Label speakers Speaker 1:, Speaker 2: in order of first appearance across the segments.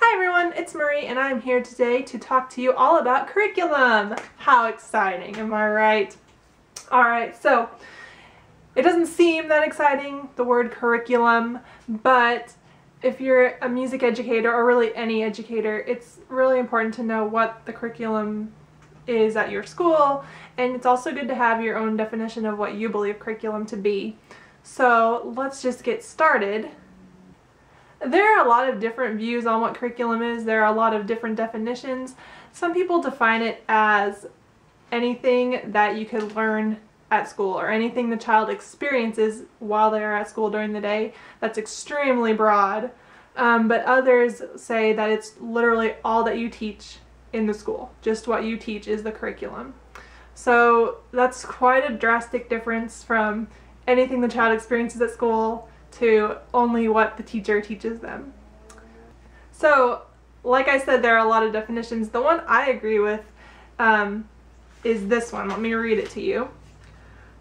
Speaker 1: Hi everyone, it's Marie and I'm here today to talk to you all about curriculum. How exciting, am I right? Alright, so it doesn't seem that exciting, the word curriculum, but if you're a music educator or really any educator, it's really important to know what the curriculum is at your school, and it's also good to have your own definition of what you believe curriculum to be. So let's just get started. There are a lot of different views on what curriculum is. There are a lot of different definitions. Some people define it as anything that you could learn at school or anything the child experiences while they are at school during the day. That's extremely broad. But others say that it's literally all that you teach in the school. Just what you teach is the curriculum. So that's quite a drastic difference from anything the child experiences at school to only what the teacher teaches them. So, like I said, there are a lot of definitions. The one I agree with is this one. Let me read it to you.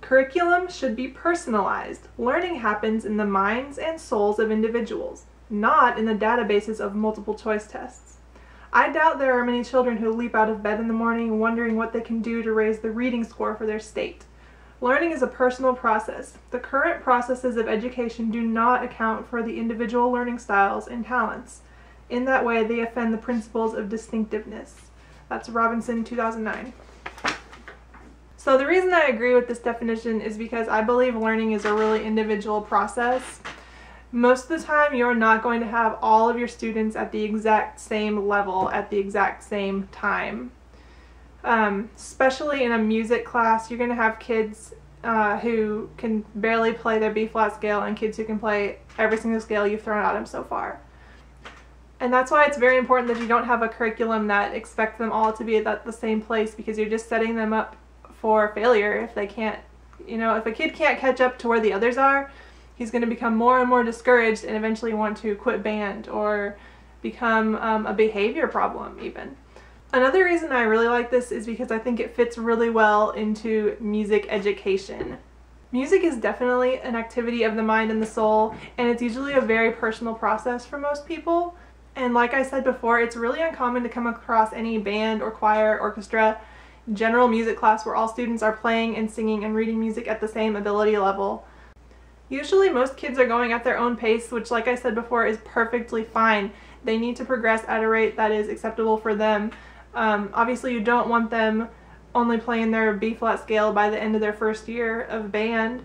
Speaker 1: Curriculum should be personalized. Learning happens in the minds and souls of individuals, not in the databases of multiple choice tests. I doubt there are many children who leap out of bed in the morning wondering what they can do to raise the reading score for their state. Learning is a personal process. The current processes of education do not account for the individual learning styles and talents. In that way, they offend the principles of distinctiveness. That's Robinson, 2009. So the reason I agree with this definition is because I believe learning is a really individual process. Most of the time, you're not going to have all of your students at the exact same level at the exact same time. Especially in a music class, you're going to have kids who can barely play their B-flat scale and kids who can play every single scale you've thrown at them so far. And that's why it's very important that you don't have a curriculum that expects them all to be at the same place, because you're just setting them up for failure if they can't, if a kid can't catch up to where the others are, he's going to become more and more discouraged and eventually want to quit band or become a behavior problem even. Another reason I really like this is because I think it fits really well into music education. Music is definitely an activity of the mind and the soul, and it's usually a very personal process for most people. And like I said before, it's really uncommon to come across any band or choir, orchestra, general music class where all students are playing and singing and reading music at the same ability level. Usually most kids are going at their own pace, which, like I said before, is perfectly fine. They need to progress at a rate that is acceptable for them. Obviously you don't want them only playing their B-flat scale by the end of their first year of band,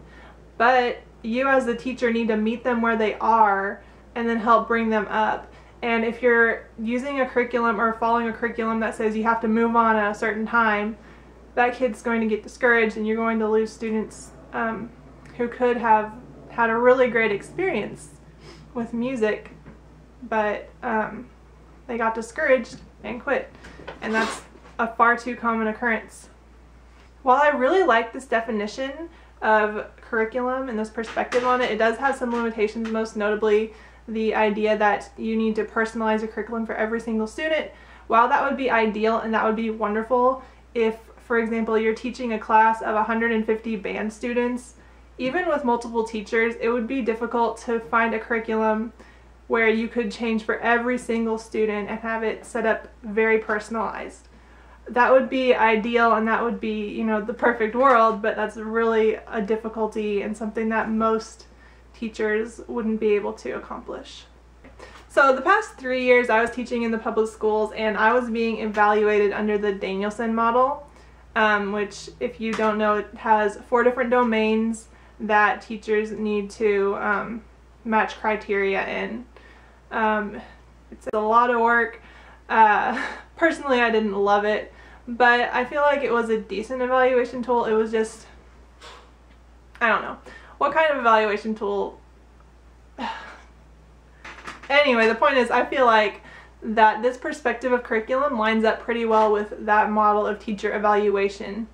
Speaker 1: but you as the teacher need to meet them where they are and then help bring them up. And if you're using a curriculum or following a curriculum that says you have to move on at a certain time, that kid's going to get discouraged and you're going to lose students who could have had a really great experience with music, but they got discouraged and quit. And that's a far too common occurrence. While I really like this definition of curriculum and this perspective on it, it does have some limitations, most notably the idea that you need to personalize your curriculum for every single student. While that would be ideal and that would be wonderful if, for example, you're teaching a class of 150 band students, even with multiple teachers, it would be difficult to find a curriculum where you could change for every single student and have it set up very personalized. That would be ideal and that would be, the perfect world, but that's really a difficulty and something that most teachers wouldn't be able to accomplish. So the past 3 years I was teaching in the public schools and I was being evaluated under the Danielson model, which, if you don't know, it has 4 different domains that teachers need to match criteria in. It's a lot of work. Personally, I didn't love it, but I feel like it was a decent evaluation tool. It was just, I don't know. What kind of evaluation tool? Anyway, the point is, I feel like that this perspective of curriculum lines up pretty well with that model of teacher evaluation.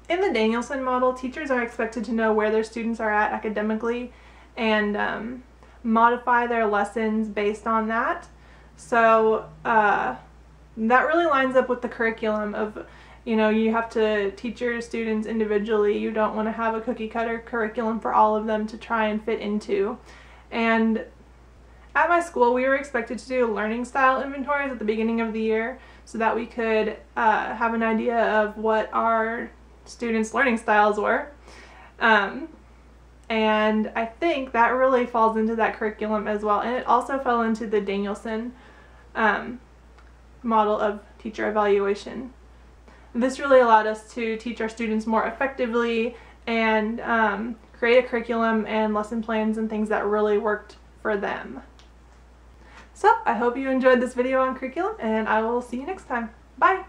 Speaker 1: In the Danielson model, teachers are expected to know where their students are at academically and modify their lessons based on that. So that really lines up with the curriculum of, you have to teach your students individually. You don't want to have a cookie cutter curriculum for all of them to try and fit into. And At my school, we were expected to do learning style inventories at the beginning of the year so that we could have an idea of what our students' learning styles were. And I think that really falls into that curriculum as well. And it also fell into the Danielson model of teacher evaluation. This really allowed us to teach our students more effectively and create a curriculum and lesson plans and things that really worked for them. So I hope you enjoyed this video on curriculum, and I will see you next time. Bye!